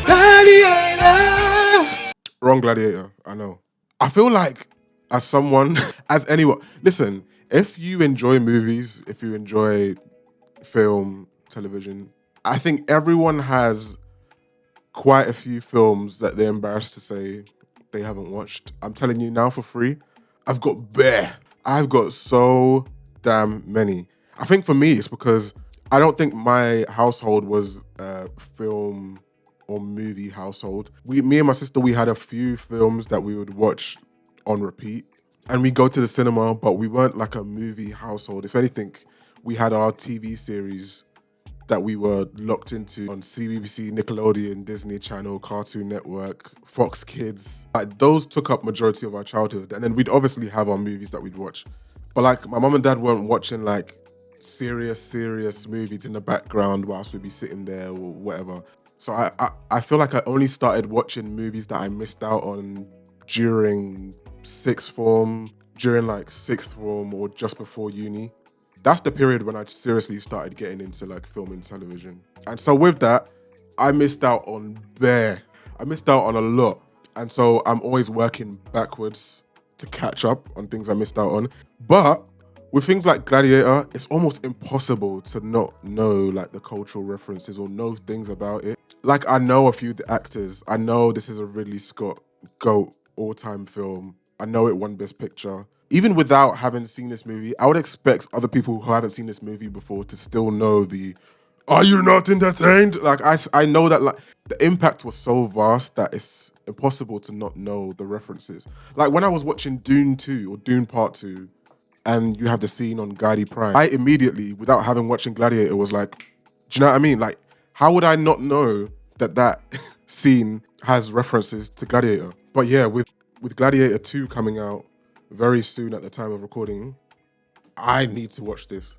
Gladiator. Wrong Gladiator, I know. I feel like, as someone, as anyone, listen, if you enjoy movies, if you enjoy film, television, I think everyone has quite a few films that they're embarrassed to say they haven't watched. I'm telling you now for free, I've got bare. I've got so damn many. I think for me, it's because I don't think my household was a film or movie household. Me and my sister, we had a few films that we would watch on repeat. And we go to the cinema, but we weren't like a movie household. If anything, we had our TV series that we were locked into on CBBC, Nickelodeon, Disney Channel, Cartoon Network, Fox Kids. Like those took up majority of our childhood. And then we'd obviously have our movies that we'd watch. But like my mom and dad weren't watching like serious movies in the background whilst we'd be sitting there or whatever. So I feel like I only started watching movies that I missed out on during sixth form or just before uni. That's the period when I seriously started getting into like film and television. And so with that, I missed out on a lot. And so I'm always working backwards to catch up on things I missed out on. But with things like Gladiator, it's almost impossible to not know like the cultural references or know things about it. Like I know a few of the actors. I know this is a Ridley Scott GOAT all-time film. I know it won Best Picture. Even without having seen this movie, I would expect other people who haven't seen this movie before to still know the "Are you not entertained?" Like I know that like the impact was so vast that it's impossible to not know the references. Like when I was watching Dune 2 or Dune Part 2, and you have the scene on Guidey Prime, I immediately, without having watching Gladiator, was like, do you know what I mean? Like, how would I not know that scene has references to Gladiator? But yeah, with Gladiator 2 coming out very soon at the time of recording, I need to watch this.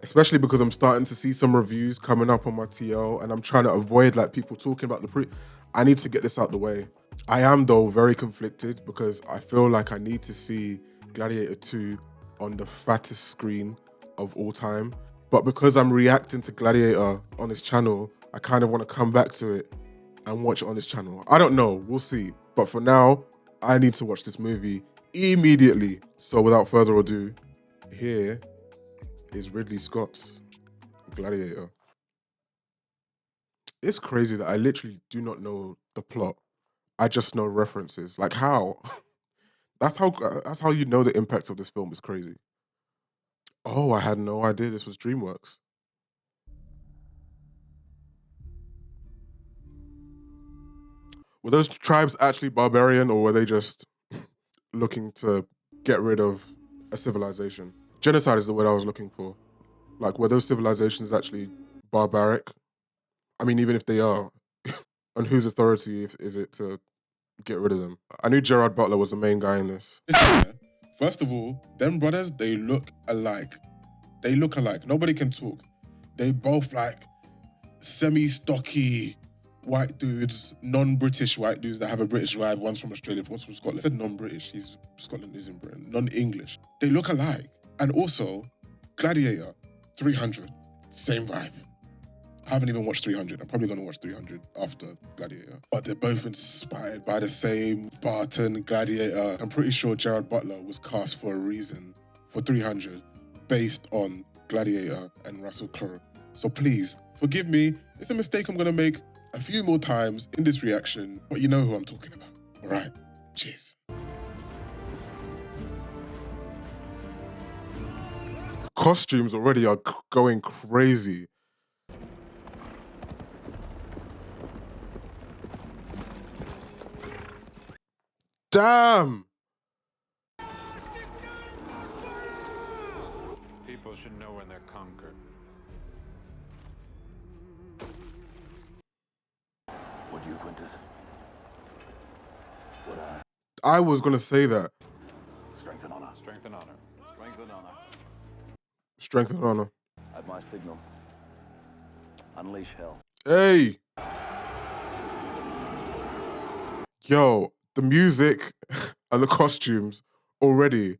Especially because I'm starting to see some reviews coming up on my TL and I'm trying to avoid like people talking about I need to get this out the way. I am though very conflicted because I feel like I need to see Gladiator 2 on the fattest screen of all time. But because I'm reacting to Gladiator on this channel, I kind of want to come back to it and watch it on this channel. I don't know, we'll see. But for now, I need to watch this movie immediately. So without further ado, here is Ridley Scott's Gladiator. It's crazy that I literally do not know the plot. I just know references. Like how? That's how you know the impact of this film is crazy. Oh, I had no idea this was DreamWorks. Were those tribes actually barbarian or were they just looking to get rid of a civilization? Genocide is the word I was looking for. Like, were those civilizations actually barbaric? I mean, even if they are, on whose authority is it to get rid of them? I knew Gerard Butler was the main guy in this. Listen, first of all, them brothers, they look alike. Nobody can talk. They both like semi-stocky white dudes, non-British white dudes that have a British vibe. One's from Australia, one's from Scotland. I said non-British, Scotland is in Britain. Non-English. They look alike. And also, Gladiator, 300, same vibe. I haven't even watched 300. I'm probably going to watch 300 after Gladiator. But they're both inspired by the same Spartan Gladiator. I'm pretty sure Gerard Butler was cast for a reason for 300 based on Gladiator and Russell Crowe. So please, forgive me. It's a mistake I'm going to make a few more times in this reaction, but you know who I'm talking about. All right, cheers. Costumes already are going crazy. Damn! People should know when they're conquered. Would you, Quintus? Would I? I was gonna say that. Strength and honor. Strength and honor. Strength and honor. Strength and honor. At my signal, unleash hell. Hey! Yo, the music and the costumes already.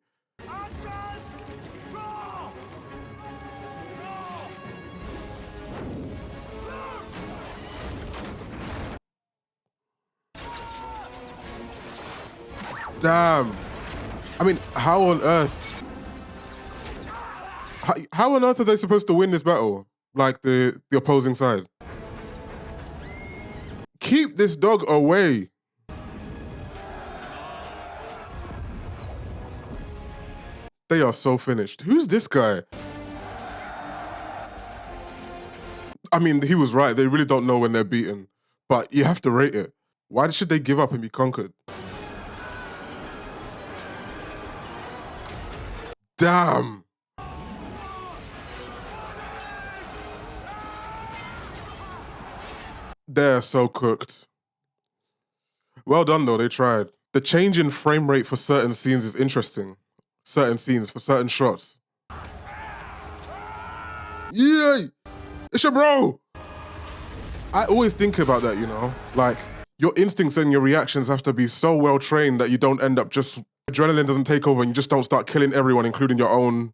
Damn. I mean, how on earth? How on earth are they supposed to win this battle? Like the opposing side? Keep this dog away. They are so finished. Who's this guy? I mean, he was right. They really don't know when they're beaten. But you have to rate it. Why should they give up and be conquered? Damn. They're so cooked. Well done, though. They tried. The change in frame rate for certain scenes is interesting. Certain scenes, for certain shots. Yay! It's your bro! I always think about that, you know? Like, your instincts and your reactions have to be so well trained that you don't end up just... Adrenaline doesn't take over and you just don't start killing everyone, including your own.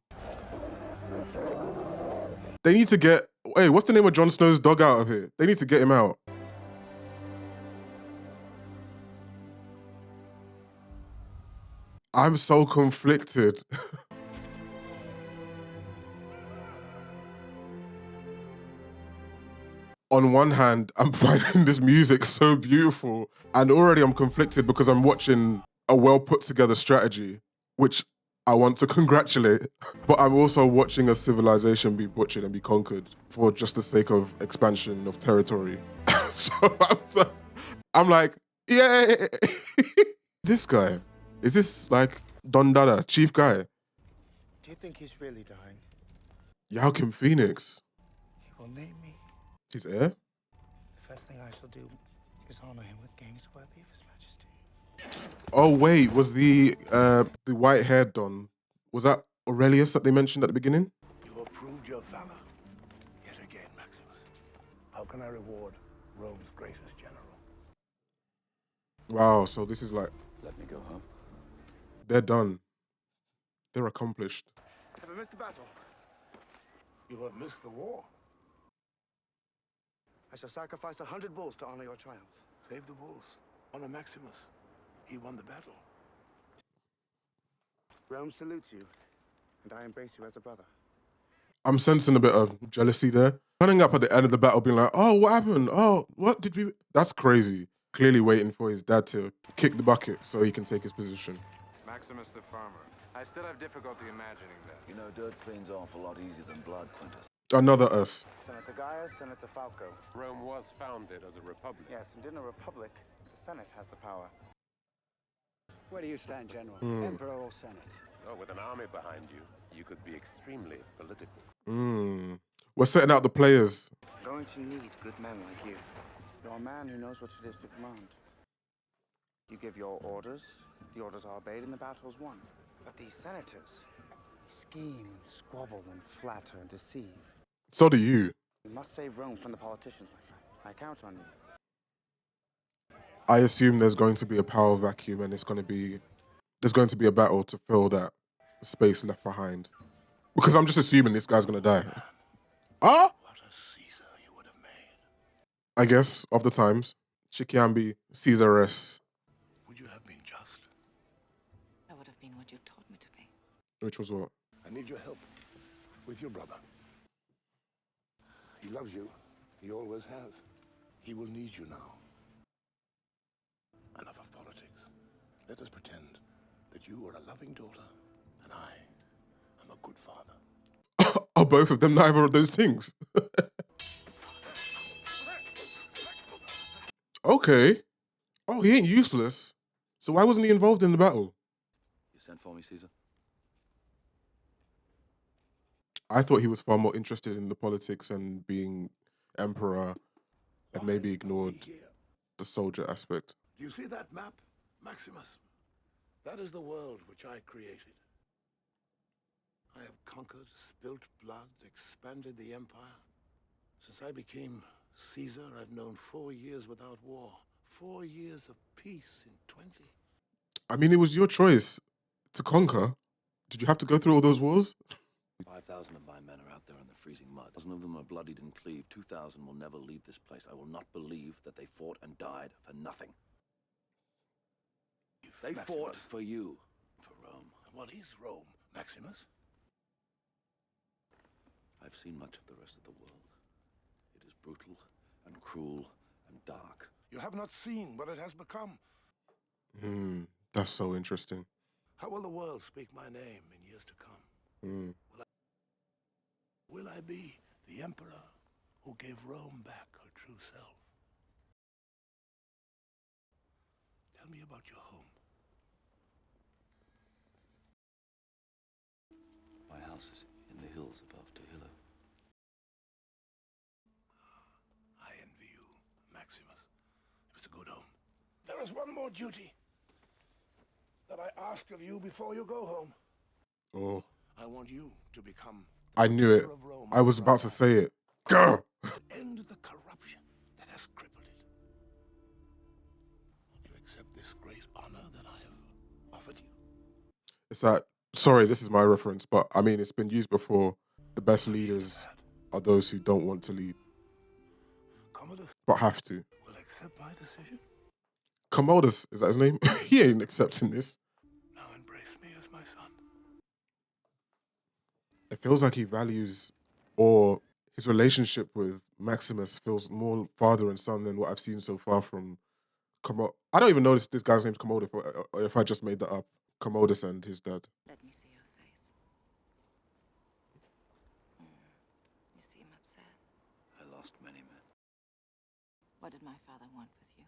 They need to get... Hey, what's the name of Jon Snow's dog out of here? They need to get him out. I'm so conflicted. On one hand, I'm finding this music so beautiful, and already I'm conflicted because I'm watching a well put together strategy, which I want to congratulate, but I'm also watching a civilization be butchered and be conquered for just the sake of expansion of territory. I'm like, yeah. This guy, is this like Don Dada, chief guy? Do you think he's really dying? Joaquin Phoenix. He will name me. His heir? The first thing I shall do is honor him with games worthy of his majesty. Oh wait, was the white-haired Don, was that Aurelius that they mentioned at the beginning? You have proved your valor yet again, Maximus. How can I reward Rome's greatest general? Wow, so this is like, Let me go, huh? they're done. They're accomplished. Have I missed the battle? You have missed the war. I shall sacrifice 100 bulls to honor your triumph. Save the bulls. Honor Maximus. He won the battle. Rome salutes you, and I embrace you as a brother. I'm sensing a bit of jealousy there. Turning up at the end of the battle being like, oh, what happened? Oh, what did we... That's crazy. Clearly waiting for his dad to kick the bucket so he can take his position. Maximus the farmer. I still have difficulty imagining that. You know, dirt cleans off a lot easier than blood, Quintus. Another us. Senator Gaius, Senator Falco. Rome was founded as a republic. Yes, and in a republic, the Senate has the power. Where do you stand, General? Emperor or Senate? Oh, with an army behind you, you could be extremely political. We're setting out the players. You're going to need good men like you. You're a man who knows what it is to command. You give your orders, the orders are obeyed, and the battle's won. But these senators scheme and squabble and flatter and deceive. So do you. You must save Rome from the politicians, my friend. I count on you. I assume there's going to be a power vacuum and there's going to be a battle to fill that space left behind. Because I'm just assuming this guy's going to die. Ah? What a Caesar you would have made. I guess, of the times. Chikiambi, Caesaress. Would you have been just? I would have been what you taught me to be. Which was what? I need your help with your brother. He loves you. He always has. He will need you now. Enough of politics. Let us pretend that you are a loving daughter and I am a good father. Are both of them neither of those things? Okay. Oh, he ain't useless. So why wasn't he involved in the battle? You sent for me, Caesar? I thought he was far more interested in the politics and being emperor and maybe ignored the soldier aspect. Do you see that map, Maximus? That is the world which I created. I have conquered, spilt blood, expanded the empire. Since I became Caesar, I've known 4 years without war. 4 years of peace in 20. I mean, it was your choice to conquer. Did you have to go through all those wars? 5,000 of my men are out there in the freezing mud. 1,000 of them are bloodied and cleaved. 2,000 will never leave this place. I will not believe that they fought and died for nothing. They fought for you, for Rome. What is Rome, Maximus? I've seen much of the rest of the world. It is brutal and cruel and dark. You have not seen what it has become. That's so interesting. How will the world speak my name in years to come? Will I be the emperor who gave Rome back her true self? Tell me about your home. My house is in the hills above Tehillo. I envy you, Maximus. It was a good home. There is one more duty that I ask of you before you go home. Oh, I want you to become the I knew it. emperor of Rome. I was about to say it. Gah! End the corruption that has crippled it. Won't you accept this great honor that I have offered you? It's that, sorry, this is my reference, but I mean, it's been used before. The best leaders are those who don't want to lead, Commodus but have to. will accept my decision. Commodus, is that his name? He ain't accepting this. Now embrace me as my son. It feels like he values, or his relationship with Maximus feels more father and son than what I've seen so far from Commodus. I don't even know this guy's name's Commodus, or if I just made that up. Commodus and his dad. Let me see your face. You seem upset. I lost many men. What did my father want with you?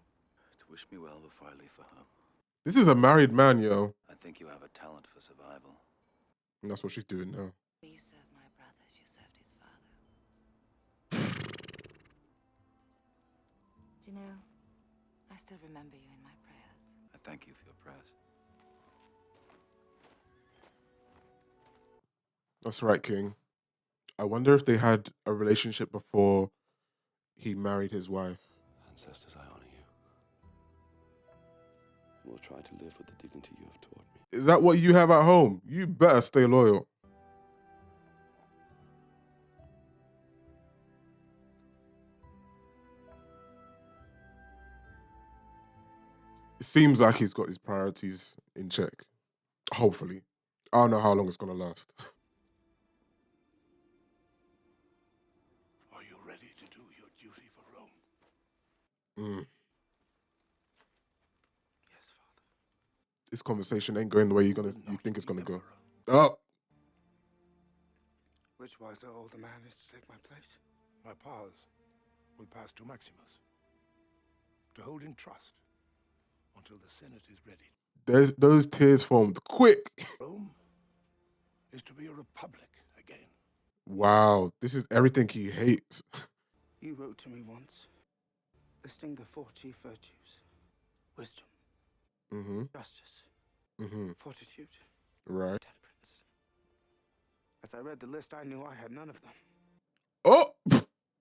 To wish me well before I leave for home. This is a married man, yo. I think you have a talent for survival. And that's what she's doing now. You served my brother as you served his father. Do you know, I still remember you in my prayers. I thank you for your prayers. That's right, King. I wonder if they had a relationship before he married his wife. Ancestors, I honor you. I will try to live with the dignity you have taught me. Is that what you have at home? You better stay loyal. It seems like he's got his priorities in check. Hopefully. I don't know how long it's going to last. Are you ready to do your duty for Rome? Yes, Father. This conversation ain't going the way you think it's going to go. Oh, Which wiser older man is to take my place? My powers will pass to Maximus, to hold in trust until the Senate is ready. there's those tears formed quick. Rome is to be a republic again. Wow, this is everything he hates. You wrote to me once, listing the 4 chief virtues: wisdom, justice, fortitude, Right. temperance. As I read the list, I knew I had none of them. Oh,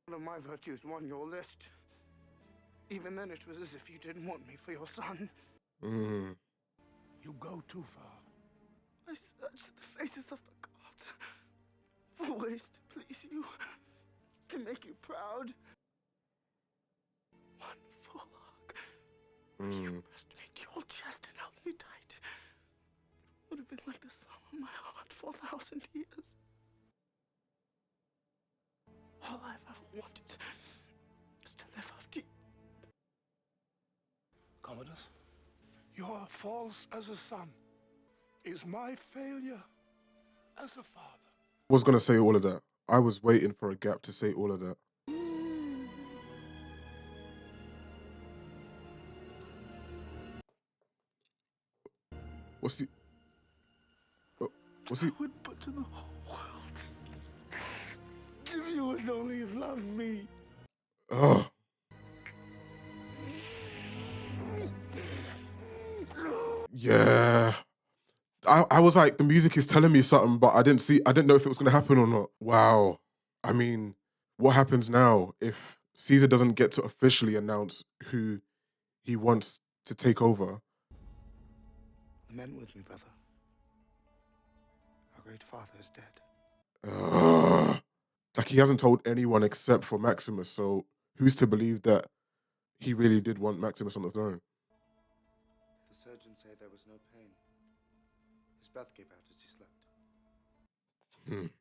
One of my virtues won your list. Even then, it was as if you didn't want me for your son. You go too far. I searched the faces of the gods for ways to please you, to make you proud. One full hug. You pressed me to your chest and held me tight. It would have been like the sum of my heart for 1,000 years. All I've ever wanted is to live up to you. Commodus, your false as a son is my failure as a father. was going to say all of that. I was waiting for a gap to say all of that. What's he? What's he? I would put to the whole world if you would only have loved me. Oh, yeah. I was like, the music is telling me something, but I didn't know if it was going to happen or not. Wow. I mean, what happens now if Caesar doesn't get to officially announce who he wants to take over? Lament with me, brother. Our great father is dead. Like, he hasn't told anyone except for Maximus, so who's to believe that he really did want Maximus on the throne? The surgeons say there was no pain. His breath gave out as he slept.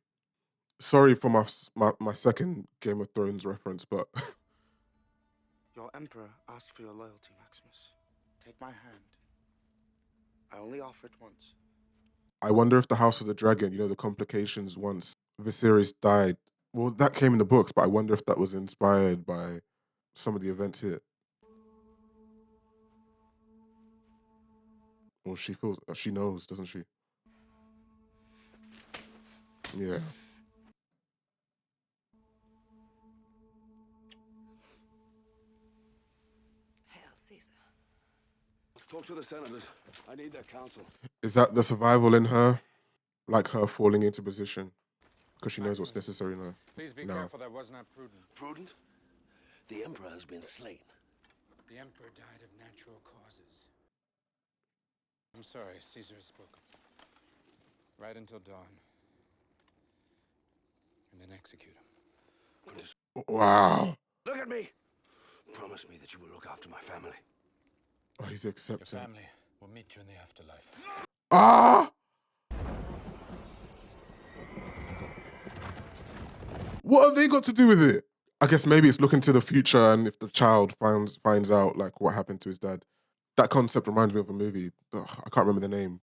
Sorry for my second Game of Thrones reference, but Your Emperor asked for your loyalty, Maximus. Take my hand. I only offer it once. I wonder if the House of the Dragon, you know, the complications once Viserys died. Well, that came in the books, but I wonder if that was inspired by some of the events here. Well, she knows, doesn't she? Yeah. Hail Caesar. Let's talk to the senators. I need their counsel. Is that the survival in her? Like her falling into position? Because she knows what's necessary now. Please be No. careful, that was not prudent. Prudent? The Emperor has been slain. The Emperor died of natural causes. I'm sorry, Caesar has spoken. Right until dawn. And then execute him. Wow. Look at me! Promise me that you will look after my family. Oh, he's Your accepting. family will meet you in the afterlife. Ah! What have they got to do with it? I guess maybe it's looking to the future, and if the child finds out like what happened to his dad. That concept reminds me of a movie. Ugh, I can't remember the name.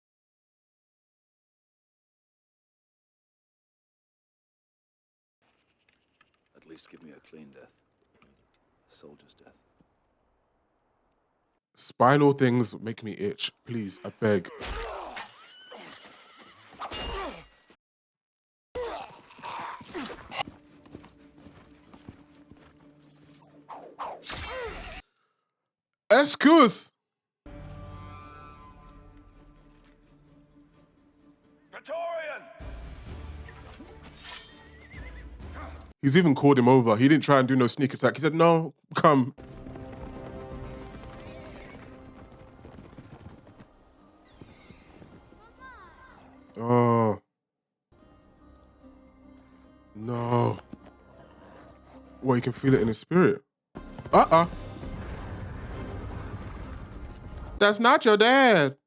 At least give me a clean death. A soldier's death. Spinal things make me itch. Please, I beg. Excuse. Praetorian! He's even called him over. He didn't try and do no sneak attack. He said, no, come. Oh. No. Well, you can feel it in his spirit. That's not your dad.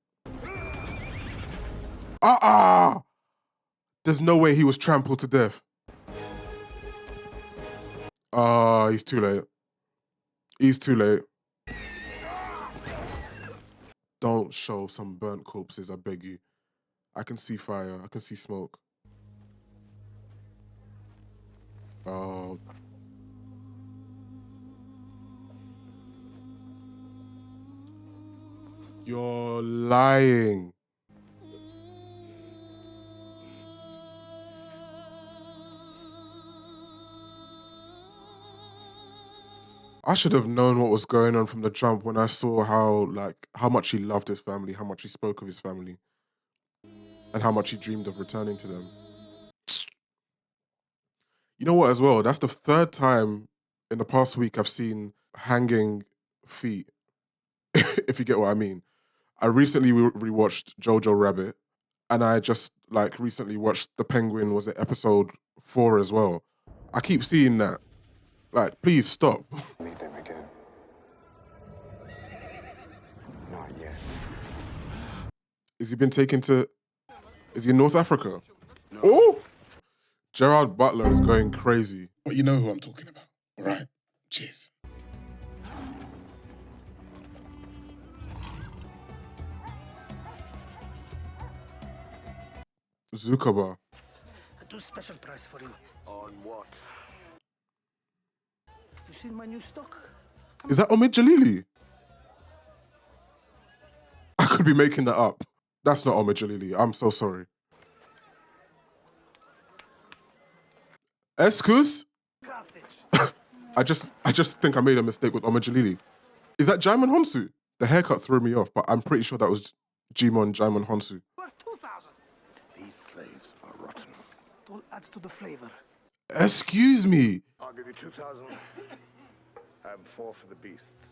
There's no way he was trampled to death. He's too late. He's too late. Don't show some burnt corpses, I beg you. I can see fire. I can see smoke. Oh. You're lying. I should have known what was going on from the jump when I saw how much he loved his family, how much he spoke of his family, and how much he dreamed of returning to them. You know what, as well? That's the third time in the past week I've seen hanging feet, if you get what I mean. I recently rewatched Jojo Rabbit, and I just recently watched The Penguin, was it episode 4 as well. I keep seeing that. Please stop. Meet them again. Not yet. Is he in North Africa? No. Oh! Gerard Butler is going crazy. But you know who I'm talking about, all right? Cheers. Zuckerberg. I do special price for you. On what? Have you seen my new stock? Is that Omid Jalili? I could be making that up. That's not Omid Jalili. I'm so sorry. Excuse? I just think I made a mistake with Omid Jalili. Is that Jaimon Honsu? The haircut threw me off, but I'm pretty sure that was Jaimon Honsu. Worth 2,000. These slaves are rotten. It all adds to the flavor. Excuse me. I'll give you 2,000. And 4 for the beasts.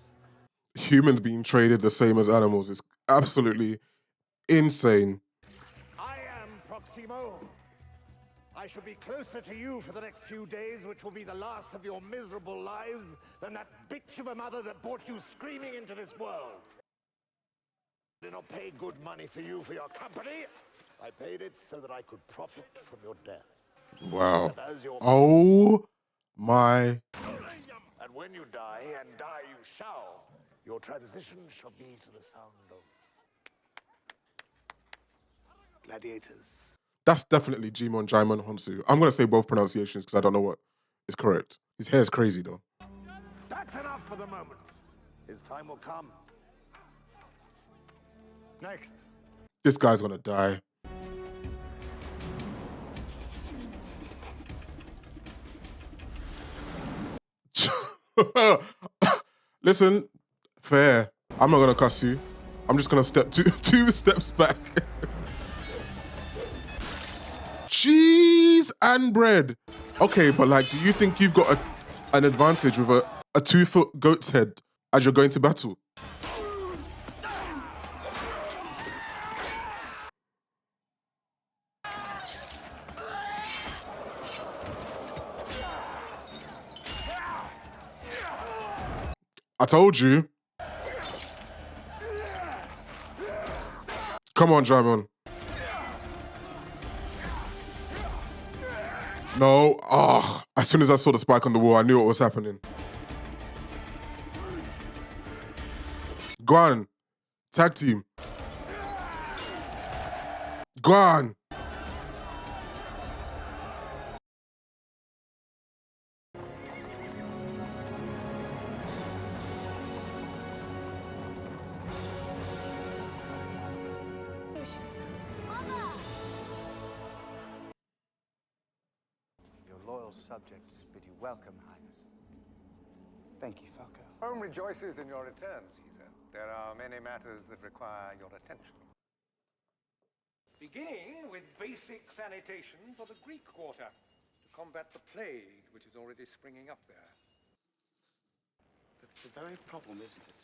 Humans being traded the same as animals is absolutely insane. I am Proximo. I shall be closer to you for the next few days, which will be the last of your miserable lives, than that bitch of a mother that brought you screaming into this world. I did not pay good money for you for your company. I paid it so that I could profit from your death. Wow. And as your Oh my. And when you die, and die you shall, your transition shall be to the sound of gladiators. That's definitely Jimon Jaimon Honsu. I'm gonna say both pronunciations because I don't know what is correct. His hair is crazy though. That's enough for the moment. His time will come. Next. This guy's gonna die. Listen, fair. I'm not gonna cuss you. I'm just gonna step two steps back. Cheese and bread. Okay, but like, do you think you've got an advantage with a 2-foot goat's head as you're going to battle? I told you. Come on, Draymond. No. Oh, as soon as I saw the spike on the wall, I knew what was happening. Go on. Tag team. Go on. Your loyal subjects bid you welcome, Highness. Thank you, Falco. Rome rejoices in your return, Caesar. There are many matters that require your attention. Beginning with basic sanitation for the Greek quarter to combat the plague which is already springing up there. That's the very problem, isn't it?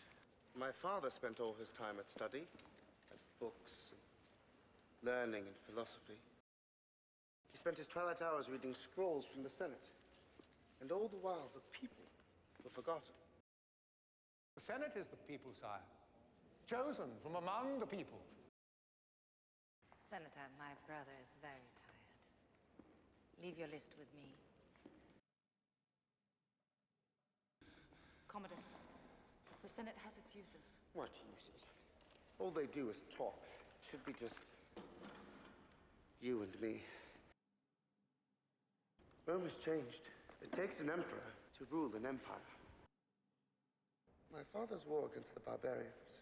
My father spent all his time at study, at books, and learning and philosophy. He spent his twilight hours reading scrolls from the Senate. And all the while, the people were forgotten. The Senate is the people, sire. Chosen from among the people. Senator, my brother is very tired. Leave your list with me. Commodus, the Senate has its uses. What uses? All they do is talk. It should be just you and me. Rome has changed. It takes an emperor to rule an empire. My father's war against the barbarians.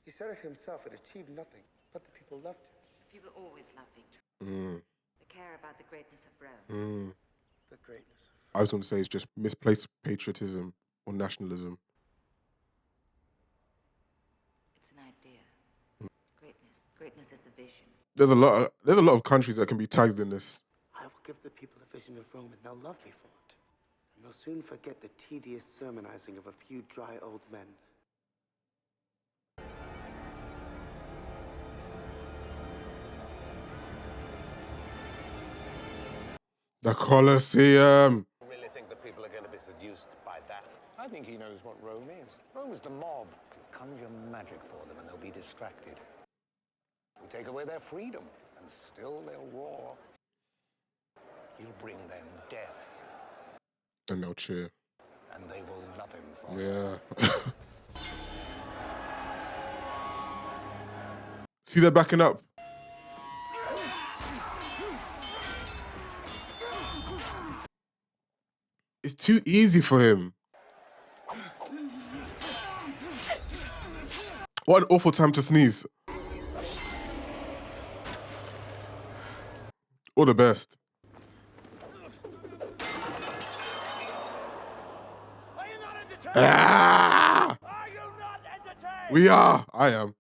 He said it himself, it achieved nothing, but the people loved it. People always love victory. They care about the greatness of Rome. The greatness of I was going to say it's just misplaced patriotism or nationalism. It's an idea. Greatness is a vision. There's a lot of countries that can be tagged in this. I will give the people a vision of Rome, and they'll love me for it. And they'll soon forget the tedious sermonizing of a few dry old men. The Colosseum. I really think that people are going to be seduced by that. I think he knows what Rome is. Rome is the mob. Conjure magic for them and they'll be distracted. We take away their freedom and still they'll roar. You'll bring them death. And they'll cheer. And they will love him for it. Yeah. See, they're backing up. It's too easy for him. What an awful time to sneeze. All the best. Are you not entertained? Ah! Are you not entertained? We are. I am.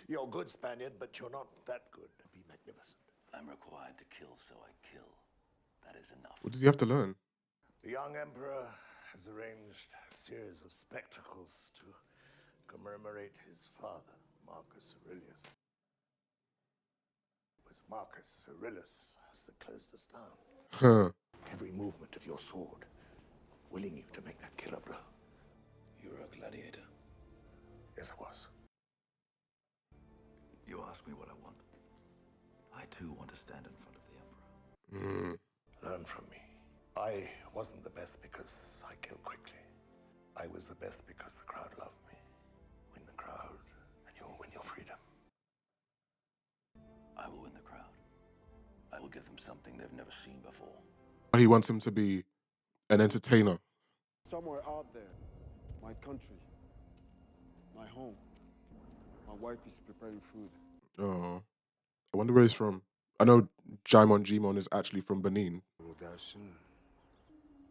You're good, Spaniard, but you're not that good. Be magnificent. I'm required to kill, so I kill. That is enough. What does he have to learn? The young emperor has arranged a series of spectacles to commemorate his father, Marcus Aurelius. It was Marcus Aurelius that closed us down. Huh. Can every movement of your sword, willing you to make that killer blow. You were a gladiator. Yes, I was. You ask me what I want. I too want to stand in front of the Emperor. Learn from me. I wasn't the best because I killed quickly. I was the best because the crowd loved me. Win the crowd, and you'll win your freedom. I will win the crowd. I will give them something they've never seen before. He wants him to be an entertainer. Somewhere out there, my country, my home, my wife is preparing food. Oh, I wonder where he's from. I know Jaimon Jimon is actually from Benin. They will die soon.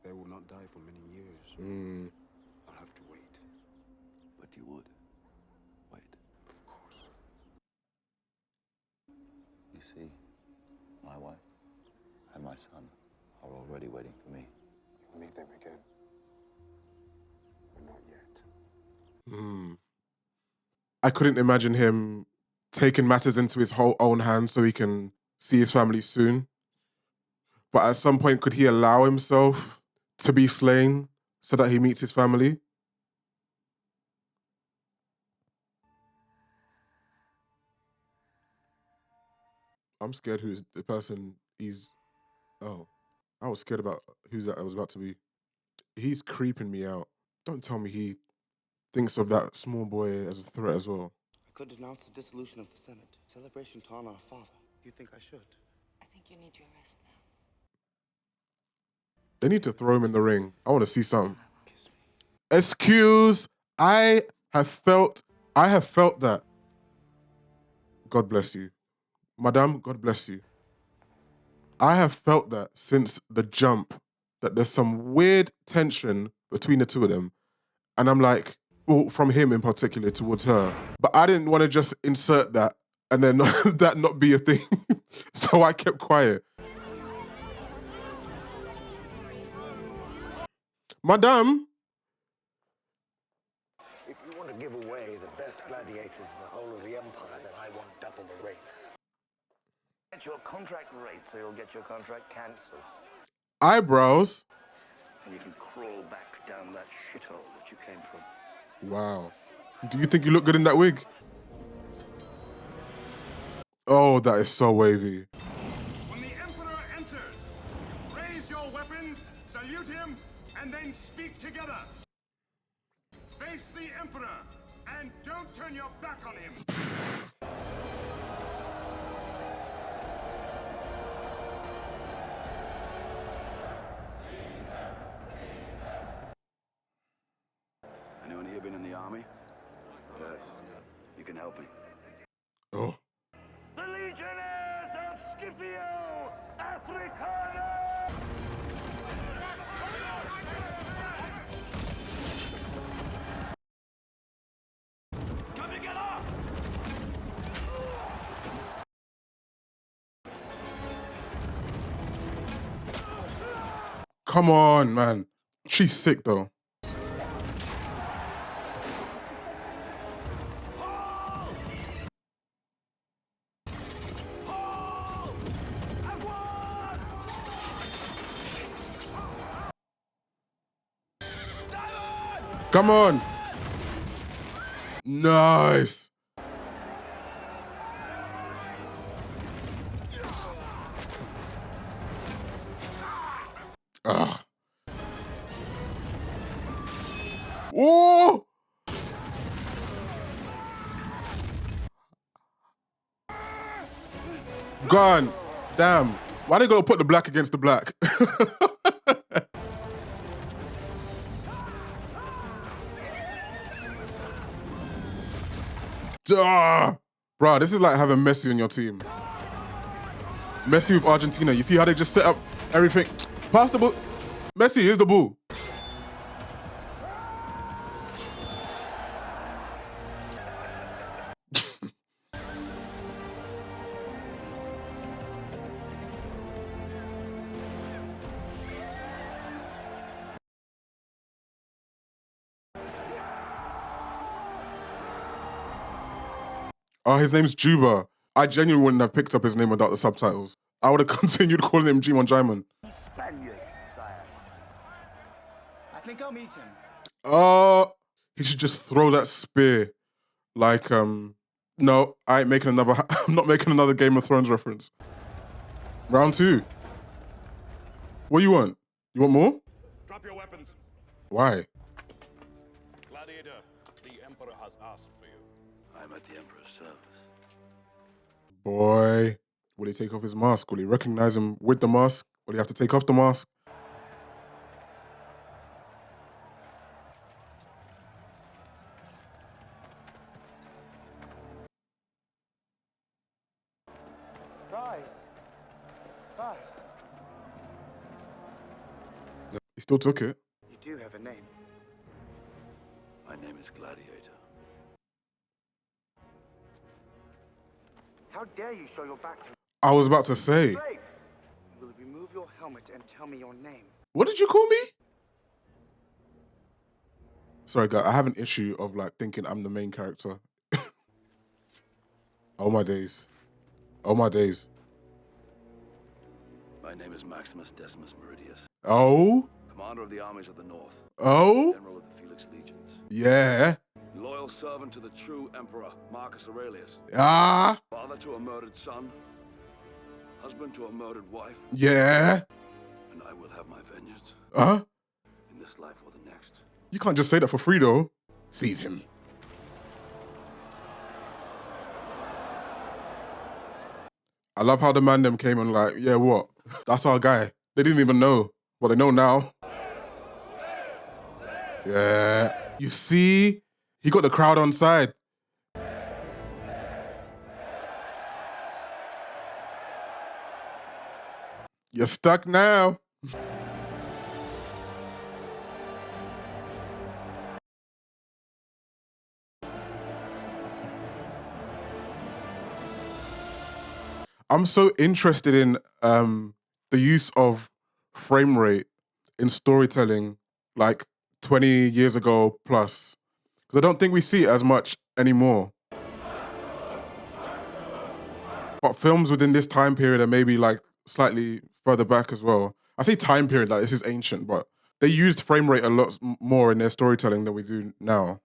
They will not die for many years. I'll have to wait. But you would. Wait. Of course. You see, my wife and my son are already waiting for me. You'll meet them again. But not yet. I couldn't imagine him taking matters into his whole own hands so he can see his family soon. But at some point, could he allow himself to be slain so that he meets his family? I'm scared who's the person he's... Oh, I was scared about who's that I was about to be. He's creeping me out. Don't tell me he thinks of that small boy as a threat as well. I could denounce the dissolution of the Senate. Celebration to honor our father. Do you think I should? I think you need your rest now. They need to throw him in the ring. I want to see something. Kiss me. Excuse, I have felt that. God bless you. Madame, God bless you. I have felt that since the jump, that there's some weird tension between the two of them. And I'm like, well, from him in particular towards her. But I didn't want to just insert that and then that not be a thing. So I kept quiet. Madame? If you want to give away the best gladiators in the whole of the Empire, then I want double the rates. Get your contract rate, so you'll get your contract cancelled. Eyebrows? And you can crawl back down that shithole that you came from. Wow. Do you think you look good in that wig? Oh, that is so wavy. When the Emperor enters, raise your weapons, salute him, and then speak together. Face the Emperor, and don't turn your back on him. Anyone here been in the army? Yes. You can help me. Oh. The Legionnaires of Scipio Africana! Come together! Come on, man. She's sick, though. Come on. Nice. Ugh. Oh! Gone. Damn. Why they gotta put the black against the black? Bro, this is like having Messi on your team. Messi with Argentina. You see how they just set up everything? Pass the ball. Messi, here's the ball. Oh, his name's Juba. I genuinely wouldn't have picked up his name without the subtitles. I would have continued calling him Jimon Jaimon. Spaniard, think I'll meet him? He should just throw that spear. Like, no, I ain't making another, I'm not making another Game of Thrones reference. Round 2. What do you want? You want more? Drop your weapons. Why? Gladiator, the Emperor has asked for you. I'm at the Emperor's service. Boy, will he take off his mask? Will he recognize him with the mask? Will he have to take off the mask? Guys. He still took it. You do have a name. My name is Gladiator. How dare you show your back to me? I was about to say. Brave! You will remove your helmet and tell me your name. What did you call me? Sorry, guys. I have an issue of like thinking I'm the main character. Oh my days. Oh my days. My name is Maximus Decimus Meridius, Oh? commander of the armies of the North, Oh? general of the Felix Legions, Yeah. loyal servant to the true emperor, Marcus Aurelius, Ah? father to a murdered son, husband to a murdered wife, Yeah. and I will have my vengeance Huh? in this life or the next. You can't just say that for free though. Seize him. I love how the man them came and like, yeah, what? That's our guy. They didn't even know. Well, they know now. Yeah. You see? He got the crowd on side. You're stuck now. I'm so interested in the use of frame rate in storytelling like 20 years ago plus. Because I don't think we see it as much anymore. But films within this time period are maybe like slightly further back as well. I say time period, like this is ancient, but they used frame rate a lot more in their storytelling than we do now.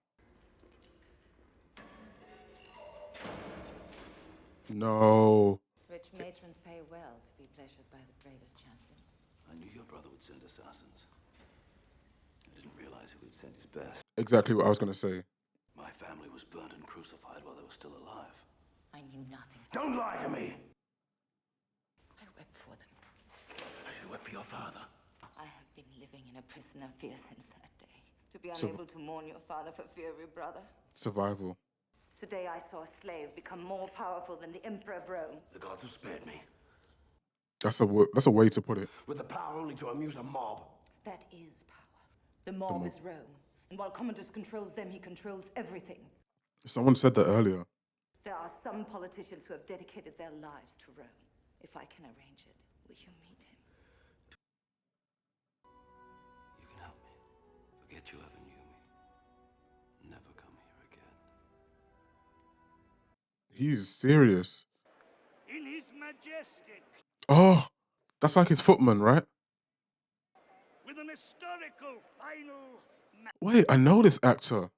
No. Rich matrons pay well to be pleasured by the bravest champions. I knew your brother would send assassins. I didn't realize he would send his best. Exactly what I was going to say. My family was burned and crucified while they were still alive. I knew nothing. Don't lie to me! I wept for them. I should wept for your father. I have been living in a prison of fear since that day. To be unable to mourn your father for fear of your brother. Survival. Today I saw a slave become more powerful than the Emperor of Rome. The gods have spared me. That's a way to put it. With the power only to amuse a mob. That is power. The mob is Rome. And while Commodus controls them, he controls everything. Someone said that earlier. There are some politicians who have dedicated their lives to Rome. If I can arrange it, will you meet him? You can help me. Forget you ever knew me. Never come here again. He's serious. In his majestic, Oh, that's like his footman, right? with an historical final. Wait, I know this actor.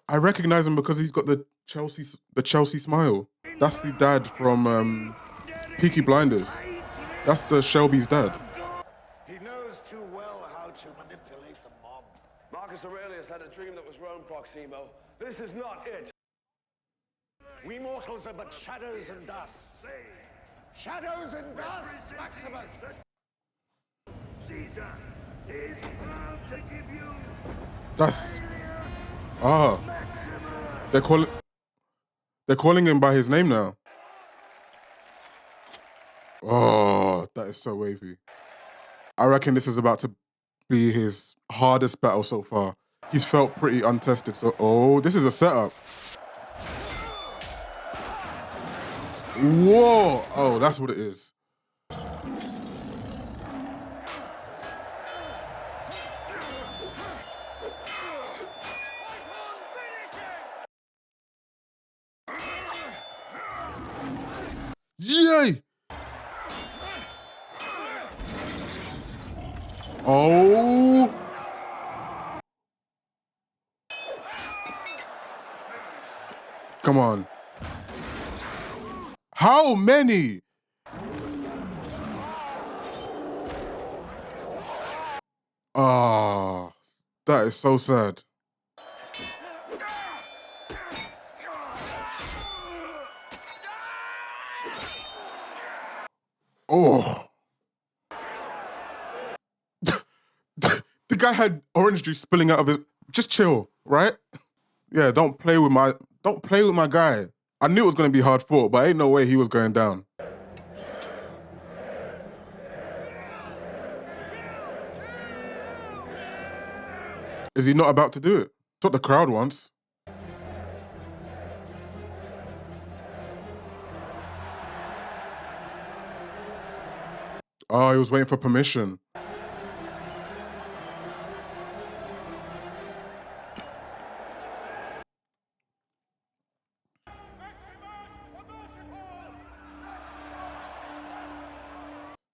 I recognize him because he's got the Chelsea smile. That's the dad from Peaky Blinders. That's the Shelby's dad. He knows too well how to manipulate the mob. Marcus Aurelius had a dream that was Rome, Proximo. This is not it. We mortals are but shadows and dust. Shadows and dust, Maximus! Caesar is proud to give you. That's they're calling him by his name now. Oh, that is so wavy. I reckon this is about to be his hardest battle so far. He's felt pretty untested. So, oh, this is a setup. Whoa! Oh, that's what it is. Yay! Oh! Come on. How many? Ah, that is so sad. Oh. The guy had orange juice spilling out of his. Just chill, right? Yeah, don't play with my guy. I knew it was gonna be hard fought, but ain't no way he was going down. Is he not about to do it? It's what the crowd wants. Oh, he was waiting for permission.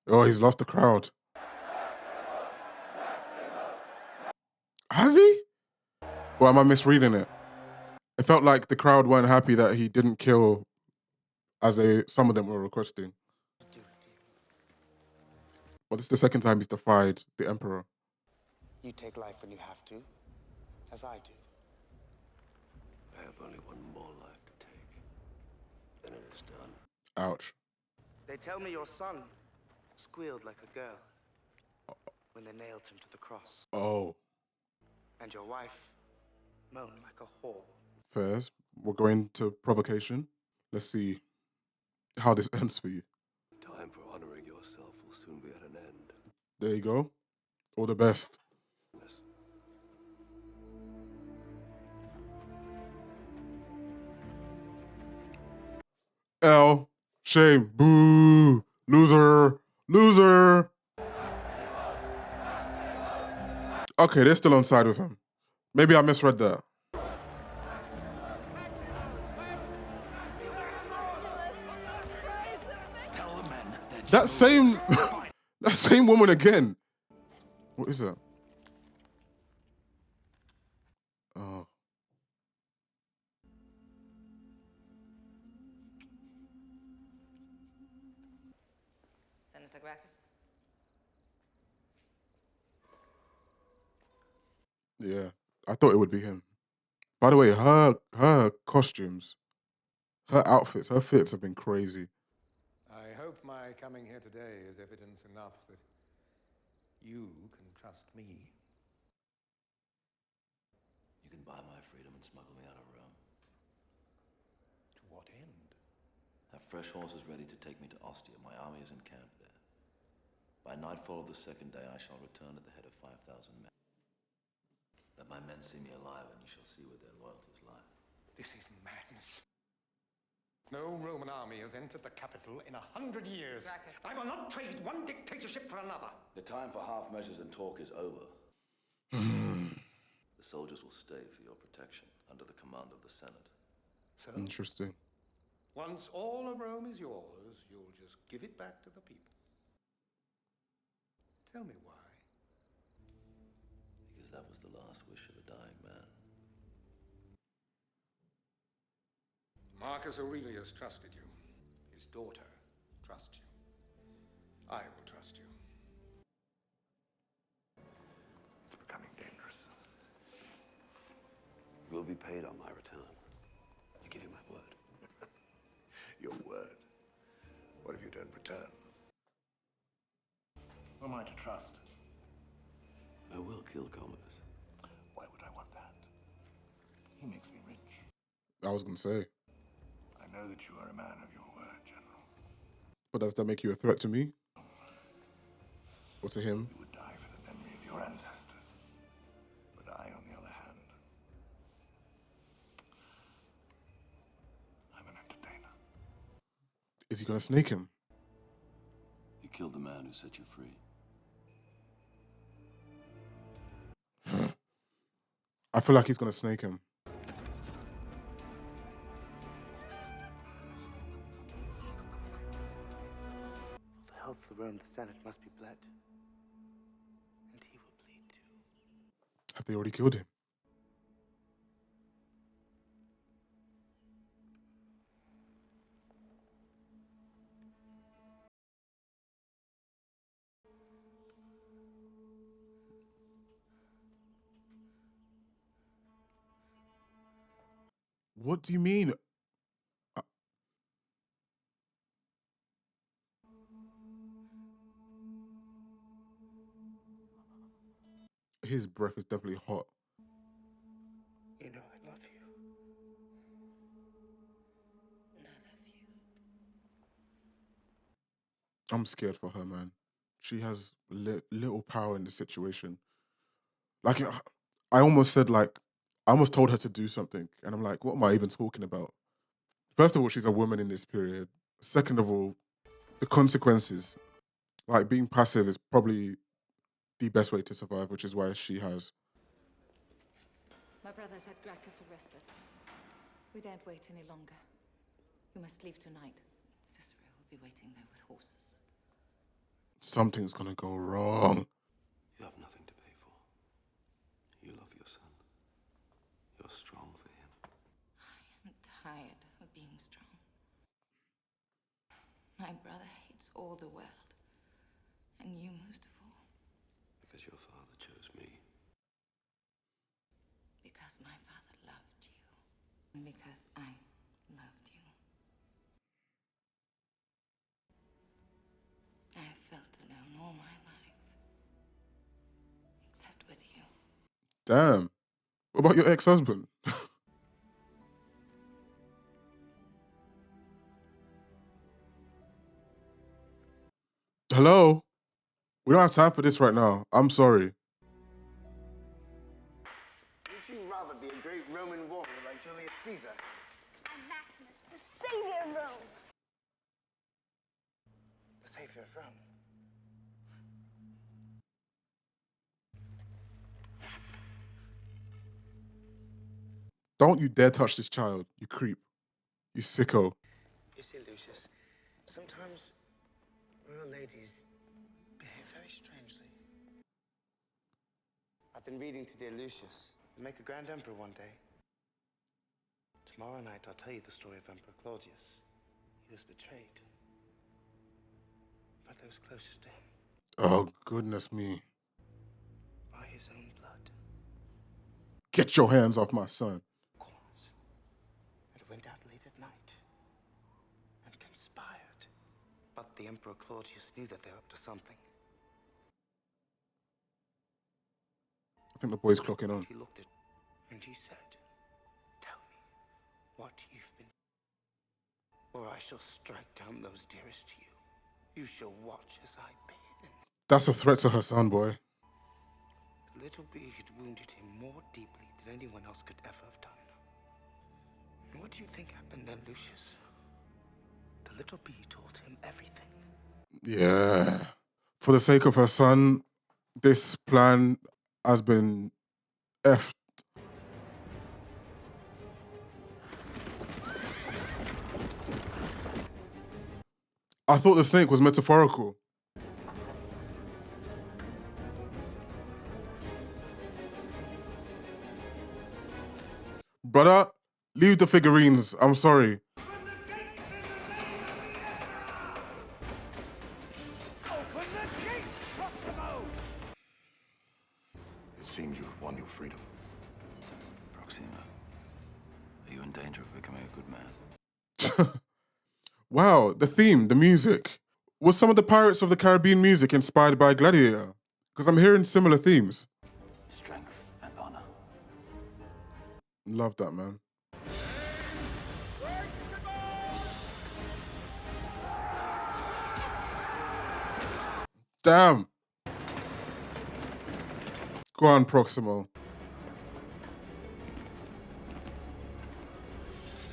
Oh, he's lost the crowd. Has he? Or am I misreading it? It felt like the crowd weren't happy that he didn't kill as some of them were requesting. But this is the second time he's defied the Emperor. You take life when you have to, as I do. I have only one more life to take. Then it is done. Ouch. They tell me your son squealed like a girl when they nailed him to the cross. Oh. And your wife moaned like a whore. First, we're going to provocation. Let's see how this ends for you. Time for honoring yourself will soon be at an end. There you go. All the best. L. Shame. Boo. Loser. Loser. Okay, they're still on side with him. Maybe I misread that. That same woman again. What is that? Oh. Senator Gracchus? Yeah, I thought it would be him. By the way, her costumes, her outfits, her fits have been crazy. I hope my coming here today is evidence enough that you can trust me. You can buy my freedom and smuggle me out of Rome. To what end? Have fresh horses ready to take me to Ostia. My army is encamped there. By nightfall of the second day, I shall return at the head of 5,000 men. Let my men see me alive, and you shall see where their loyalties lie. This is madness. No Roman army has entered the capital in 100 years. Gracchus. I will not trade one dictatorship for another. The time for half measures and talk is over. The soldiers will stay for your protection under the command of the Senate. So, Interesting. once all of Rome is yours, you'll just give it back to the people. Tell me why. Because that was the last wish of a dying man. Marcus Aurelius trusted you. His daughter trusts you. I will trust you. It's becoming dangerous. You will be paid on my return. I give you my word. Your word. What if you don't return? Who am I to trust? I will kill Commodus. Why would I want that? He makes me rich. I was going to say. I know that you are a man of your word, General. But does that make you a threat to me? Or to him? You would die for the memory of your ancestors. But I, on the other hand, I'm an entertainer. Is he going to snake him? You killed the man who set you free. I feel like he's going to snake him. For the health of Rome, the Senate must be bled. And he will bleed too. Have they already killed him? What do you mean? His breath is definitely hot. You know I love you. And I love you. I'm scared for her, man. She has little power in the situation. Like, I almost said, like, I almost told her to do something. And I'm like, what am I even talking about? First of all, she's a woman in this period. Second of all, the consequences, like being passive is probably the best way to survive, which is why she has. My brother's had Gracchus arrested. We daren't wait any longer. We must leave tonight. Cicero will be waiting there with horses. Something's gonna go wrong. You have nothing to pay for. You love your son. You're strong for him. I'm tired of being strong. My brother hates all the world. And you most of all. Because your father chose me. Because my father loved you. And because I loved you. I have felt alone all my life. Except with you. Damn. What about your ex-husband? Hello? We don't have time for this right now. I'm sorry. Would you rather be a great Roman warrior like Julius Caesar? I'm Maximus, the savior of Rome. The savior of Rome? Don't you dare touch this child, you creep. You sicko. You see, Lucius, sometimes royal ladies behave very strangely. I've been reading to dear Lucius. He'll make a grand emperor one day. Tomorrow night, I'll tell you the story of Emperor Claudius. He was betrayed by those closest to him. Oh, goodness me. By his own blood. Get your hands off my son. And went out late at night and conspired. But the Emperor Claudius knew that they were up to something. I think the boy's clocking on. He looked at and he said, "Tell me what you've been, or I shall strike down those dearest to you. You shall watch as I bathe in." That's a threat to her son, boy. The little bee had wounded him more deeply than anyone else could ever have done. And what do you think happened then, Lucius? The little bee told him everything. Yeah. For the sake of her son, this plan has been effed. I thought the snake was metaphorical. Brother, leave the figurines. I'm sorry. It seems you have won your freedom. Proxima, are you in danger of becoming a good man? Wow, the theme, the music. Was some of the Pirates of the Caribbean music inspired by Gladiator? Because I'm hearing similar themes. Strength and honor. Love that, man. Damn. Go on, Proximo.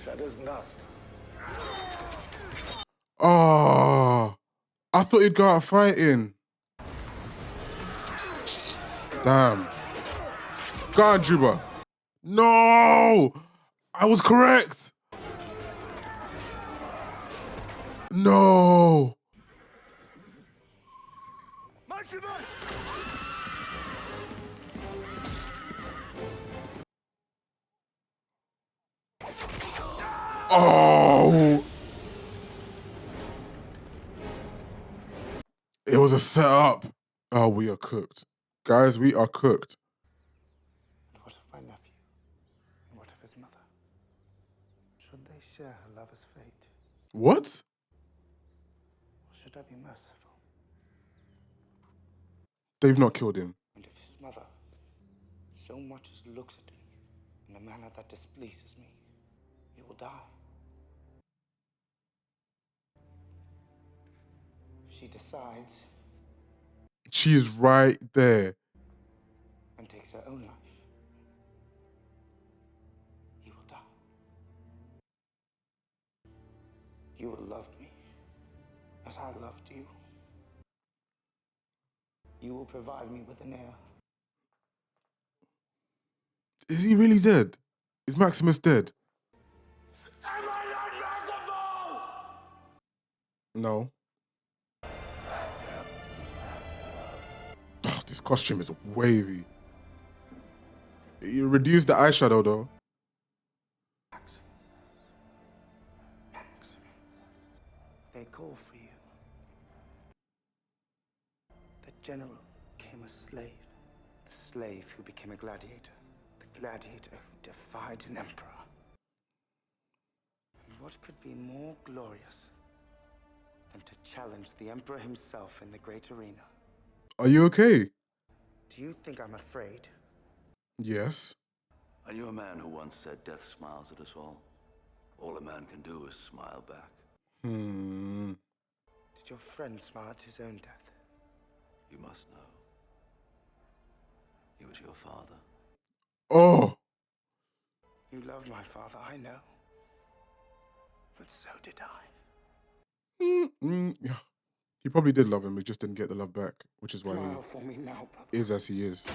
Shadow's dust. Oh, I thought you'd go out fighting. Damn. Go on, Juba. No! I was correct. No. Maximus! Oh. It was a setup. Oh, we are cooked. Guys, we are cooked. And what of my nephew? And what of his mother? What? Or should I be merciful? They've not killed him. And if his mother so much as looks at me in a manner that displeases me, he will die. If she decides She is right there. and takes her own life, he will die. You will love me as I loved you. You will provide me with an heir. Is he really dead? Is Maximus dead? Am I not merciful? No. Oh, this costume is wavy. You reduced the eyeshadow though. They call for you. The general became a slave. The slave who became a gladiator. The gladiator who defied an emperor. And what could be more glorious than to challenge the emperor himself in the great arena? Are you okay? Do you think I'm afraid? Yes. I knew a man who once said death smiles at us all. All a man can do is smile back. Hmm. Did your friend smile at his own death? You must know. He was your father. Oh. You loved my father, I know. But so did I. Yeah. He probably did love him, he just didn't get the love back, which is why Smile for me now, brother. he is as he is.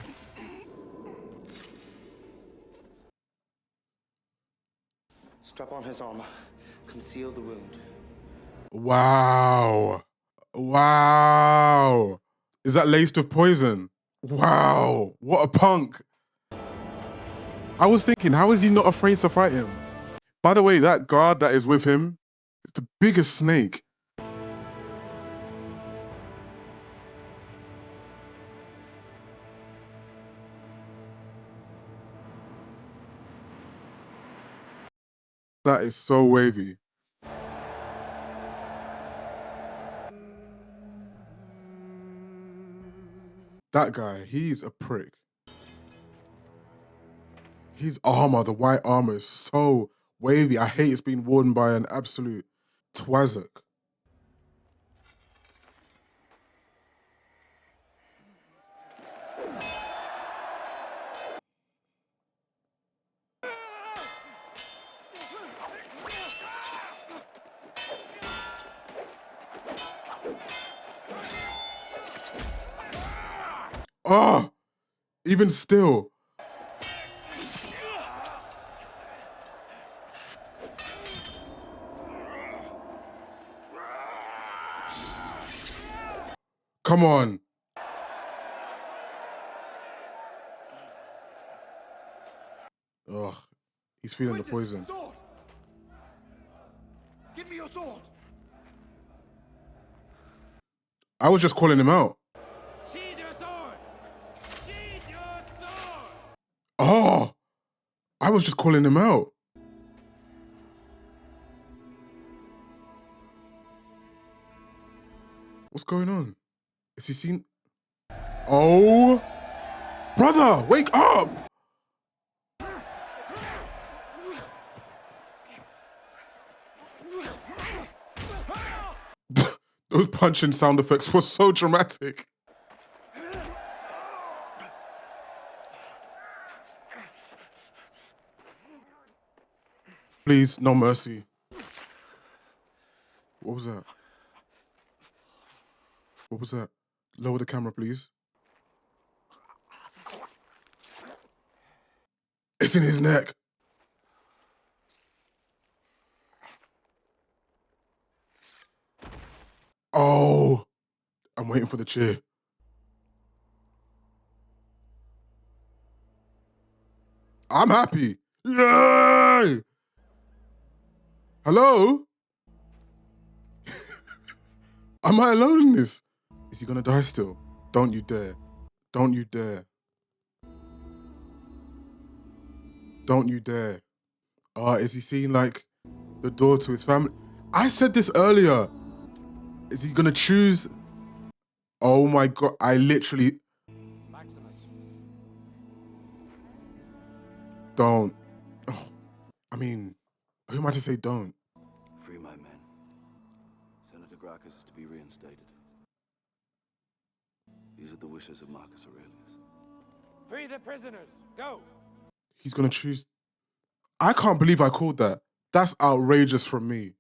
Strap on his armor. Conceal the wound. Wow. Wow. Is that laced with poison? Wow. What a punk. I was thinking, how is he not afraid to fight him? By the way, that guard that is with him is the biggest snake. That is so wavy. That guy, he's a prick. His armor, the white armor, is so wavy. I hate it's been worn by an absolute twazzock. Oh, even still. Come on. Ugh, he's feeling the poison. Sword! Give me your sword! I was just calling him out. Sheathe your sword! Sheathe your sword! Oh, I was just calling him out. What's going on? Is he seen? Oh, brother, wake up! Those punching sound effects were so dramatic. Please, no mercy. What was that? What was that? Lower the camera, please. It's in his neck. Oh, I'm waiting for the cheer. I'm happy. Yay! Hello? Am I alone in this? Is he gonna die still? Don't you dare. Don't you dare. Don't you dare. Is he seeing like the door to his family? I said this earlier. Is he gonna choose? Oh my God, I literally... Maximus. Don't. Oh, I mean, who am I to say don't? Free my men. Senator Gracchus is to be reinstated. These are the wishes of Marcus Aurelius. Free the prisoners. Go. He's gonna choose... I can't believe I called that. That's outrageous from me.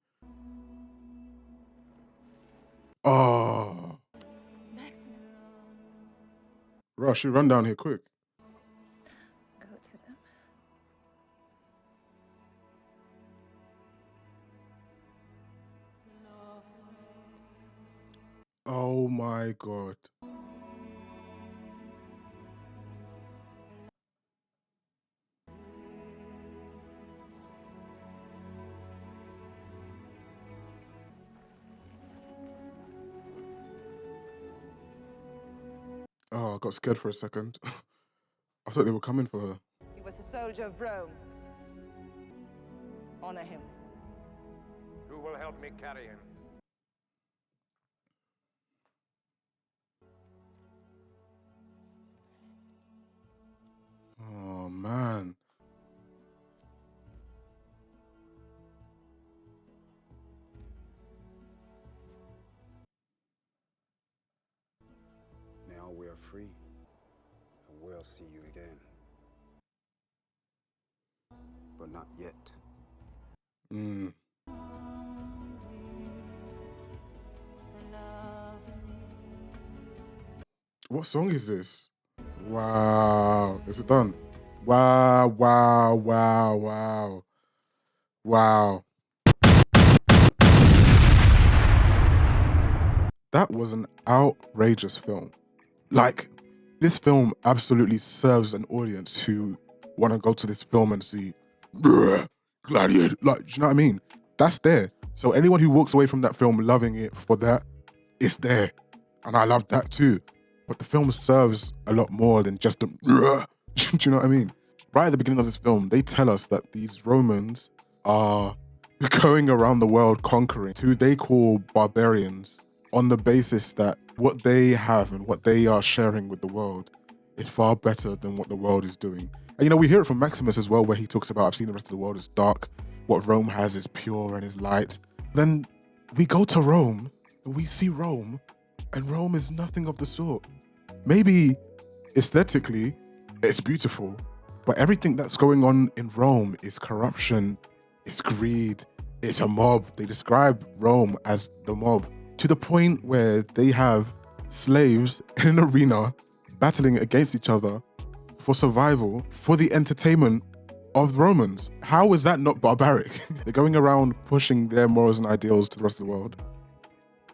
Oh. Maximus. Rush, you run down here quick. Go to them. Oh my God. Oh, I got scared for a second. I thought they were coming for her. He was a soldier of Rome. Honor him. Who will help me carry him? Oh man. Now we're free, and we'll see you again. But not yet. Mm. What song is this? Wow. Is it done? Wow, wow, wow, wow. Wow. That was an outrageous film. Like, this film absolutely serves an audience who want to go to this film and see Gladiator. Like, do you know what I mean? That's there. So anyone who walks away from that film loving it for that, it's there. And I love that too. But the film serves a lot more than just the do you know what I mean? Right at the beginning of this film, they tell us that these Romans are going around the world conquering who they call barbarians on the basis that what they have and what they are sharing with the world is far better than what the world is doing. And you know, we hear it from Maximus as well, where he talks about, I've seen the rest of the world as dark. What Rome has is pure and is light. Then we go to Rome and we see Rome, and Rome is nothing of the sort. Maybe aesthetically, it's beautiful, but everything that's going on in Rome is corruption, it's greed, it's a mob. They describe Rome as the mob, to the point where they have slaves in an arena battling against each other for survival, for the entertainment of the Romans. How is that not barbaric? They're going around pushing their morals and ideals to the rest of the world.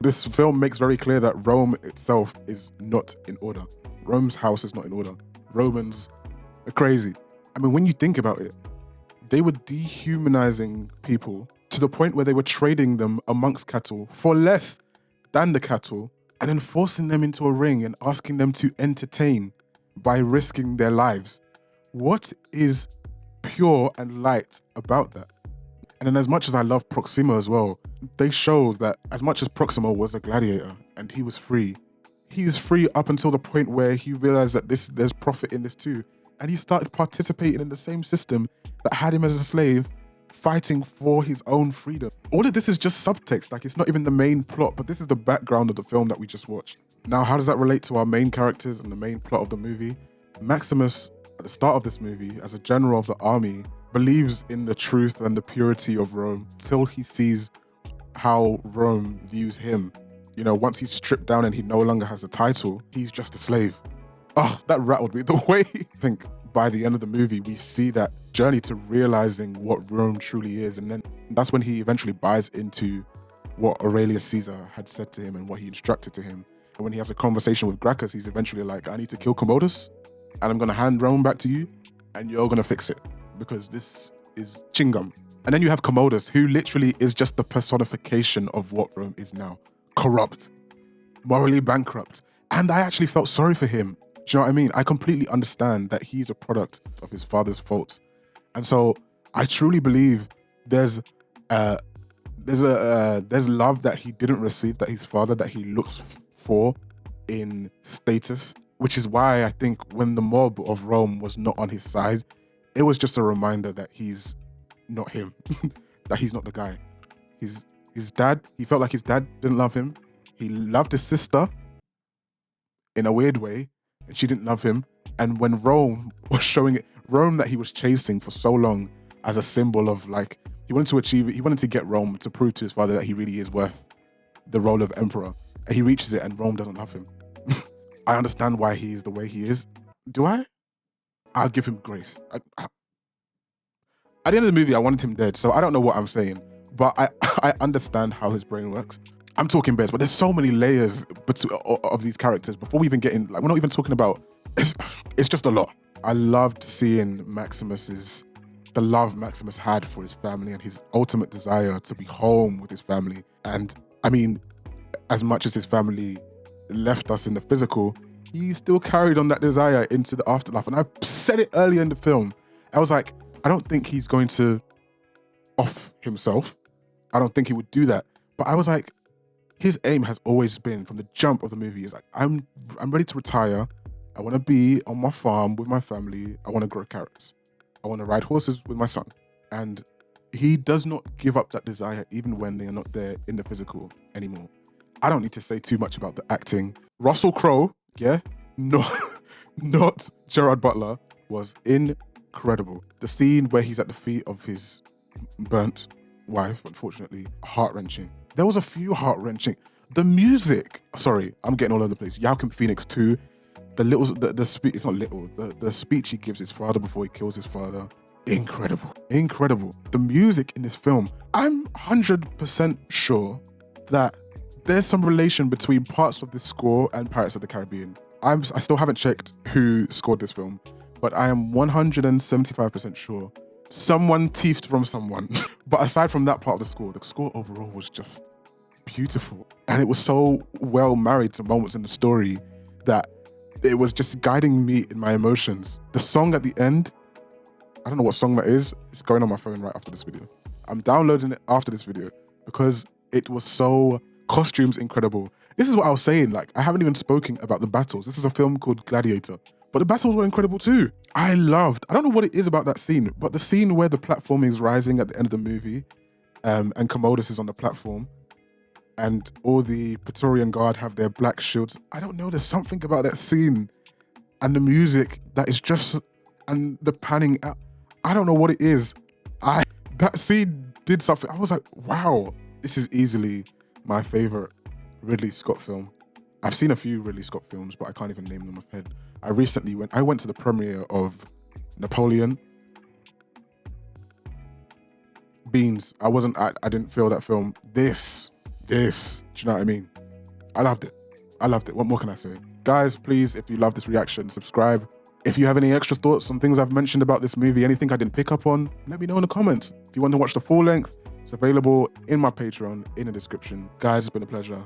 This film makes very clear that Rome itself is not in order. Rome's house is not in order. Romans are crazy. I mean, when you think about it, they were dehumanizing people to the point where they were trading them amongst cattle for less than the cattle, and then forcing them into a ring and asking them to entertain by risking their lives. What is pure and light about that? And then as much as I love Proxima as well, they show that as much as Proxima was a gladiator and he was free up until the point where he realized that there's profit in this too. And he started participating in the same system that had him as a slave, fighting for his own freedom. All of this is just subtext, like it's not even the main plot, but this is the background of the film that we just watched. Now, how does that relate to our main characters and the main plot of the movie? Maximus, at the start of this movie, as a general of the army, believes in the truth and the purity of Rome till he sees how Rome views him. You know, once he's stripped down and he no longer has a title, he's just a slave. Oh, that rattled me. The way I think by the end of the movie, we see that journey to realizing what Rome truly is. And then that's when he eventually buys into what Aurelius Caesar had said to him and what he instructed to him. And when he has a conversation with Gracchus, he's eventually like, I need to kill Commodus and I'm going to hand Rome back to you and you're going to fix it because this is chingum. And then you have Commodus, who literally is just the personification of what Rome is now. Corrupt, morally bankrupt. And I actually felt sorry for him. Do you know what I mean? I completely understand that he's a product of his father's faults. And so I truly believe there's there's love that he didn't receive, that his father, that he looks for in status, which is why I think when the mob of Rome was not on his side, it was just a reminder that he's not him, that he's not the guy. His dad, he felt like his dad didn't love him. He loved his sister in a weird way, and she didn't love him. And when Rome was showing it, Rome that he was chasing for so long as a symbol of like, he wanted to achieve it, he wanted to get Rome to prove to his father that he really is worth the role of emperor. And he reaches it and Rome doesn't love him. I understand why he is the way he is. Do I? I'll give him grace. At the end of the movie, I wanted him dead, so I don't know what I'm saying. But I understand how his brain works. I'm talking best, but there's so many layers of these characters. Before we even get in, like, we're not even talking about, it's just a lot. I loved seeing the love Maximus had for his family and his ultimate desire to be home with his family. And I mean, as much as his family left us in the physical, he still carried on that desire into the afterlife. And I said it earlier in the film. I was like, I don't think he's going to off himself. I don't think he would do that. But I was like, his aim has always been from the jump of the movie is like, I'm ready to retire. I want to be on my farm with my family. I want to grow carrots. I want to ride horses with my son. And he does not give up that desire even when they are not there in the physical anymore. I don't need to say too much about the acting. Russell Crowe, yeah, not Gerard Butler, was incredible. The scene where he's at the feet of his burnt wife, unfortunately, heart-wrenching. There was a few heart-wrenching. The music, sorry, I'm getting all over the place. Joaquin Phoenix too. The speech, it's not little, the speech he gives his father before he kills his father, incredible. The music in this film, I'm 100% sure that there's some relation between parts of this score and Pirates of the Caribbean. I still haven't checked who scored this film, but I am 175% sure someone teethed from someone. But aside from that part of the score overall was just beautiful. And it was so well married to moments in the story that it was just guiding me in my emotions. The song at the end, I don't know what song that is. It's going on my phone right after this video. I'm downloading it after this video because it was so, costumes incredible. This is what I was saying, like, I haven't even spoken about the battles. This is a film called Gladiator, but the battles were incredible too. I don't know what it is about that scene, but the scene where the platform is rising at the end of the movie, and Commodus is on the platform, and all the Praetorian Guard have their black shields. I don't know, there's something about that scene and the music that is just, and the panning out. I don't know what it is. That scene did something. I was like, wow, this is easily my favorite Ridley Scott film. I've seen a few Ridley Scott films, but I can't even name them off head. I went to the premiere of Napoleon. Beans. I didn't feel that film. This, do you know what I mean? I loved it. What more can I say? Guys, please, if you love this reaction, subscribe. If you have any extra thoughts on things I've mentioned about this movie, anything I didn't pick up on, let me know in the comments. If you want to watch the full length, it's available in my Patreon, in the description. Guys, it's been a pleasure.